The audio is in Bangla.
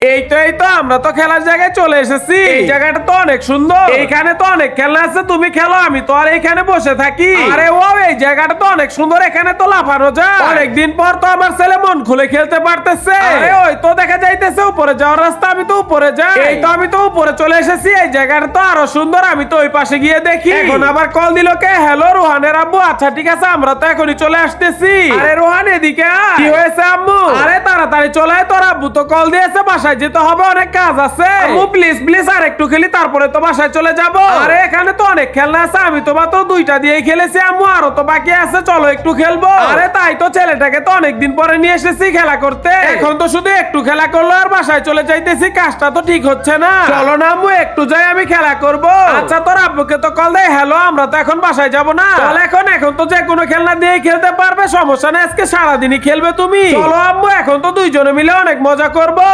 এই তো আমরা তো খেলার জায়গায় চলে এসেছি। এই জায়গাটা তো অনেক সুন্দর, এইখানে তো অনেক খেলনা আছে, তুমি খেলো, আমি তো আর এইখানে বসে থাকি। আরে ও, এই জায়গাটা তো অনেক সুন্দর, এখানে তো লাফানো যায়। অনেকদিন পর তো আমার ছেলে মন খুলে খেলতে পারতেছে। আরে ওই তো দেখা যাইতেছে উপরে যাওয়ার রাস্তা, আমি তো উপরে যাই। এই তো আমি তো উপরে চলে এসেছি, এই জায়গাটা তো আরো সুন্দর, আমি তো ওই পাশে গিয়ে দেখি। এখন আবার কল দিল কে? হ্যালো রোহানের আব্বু। আচ্ছা ঠিক আছে, আমরা তো এখনই চলে আসতেছি। আরে রোহান এদিকে আয়। কি হয়েছে আম্মু? আরে তাড়াতাড়ি চলে আয়, তোর আব্বু তো কল দিয়েছে, বাসায় যেতে হবে, অনেক কাজ আছে। আম্মু প্লিজ প্লিজ আর একটু খেলি, তারপরে তো বাসায় চলে যাব। আরে এখানে তো অনেক খেলনা আছে, আমি তো মাত্র দুইটা দিয়েই খেলেছি আম্মু, আরো তো বাকি আছে, চলো একটু খেলবো। আরে তাই তো, ছেলেটাকে তো অনেকদিন পরে নিয়ে এসেছি খেলা করতে, এখন তো শুধু একটু খেলা করলো আর বাসায় চলে যাইতেছি, কাজটা তো ঠিক হচ্ছে না। চলো না আম্মু একটু যাই, আমি খেলা করব। আচ্ছা তোর আব্বুকে তো কল দেয়। হ্যালো, আমরা তো এখন বাসায় যাব না। চল এখন তো যে কোনো খেলনা দিয়ে খেলতে পারবে, সমস্যা নেই, আজকে সারাদিনই খেলবে তুমি। চলো আম্মু, এখন তো দুইজনে মিলে অনেক মজা করবো।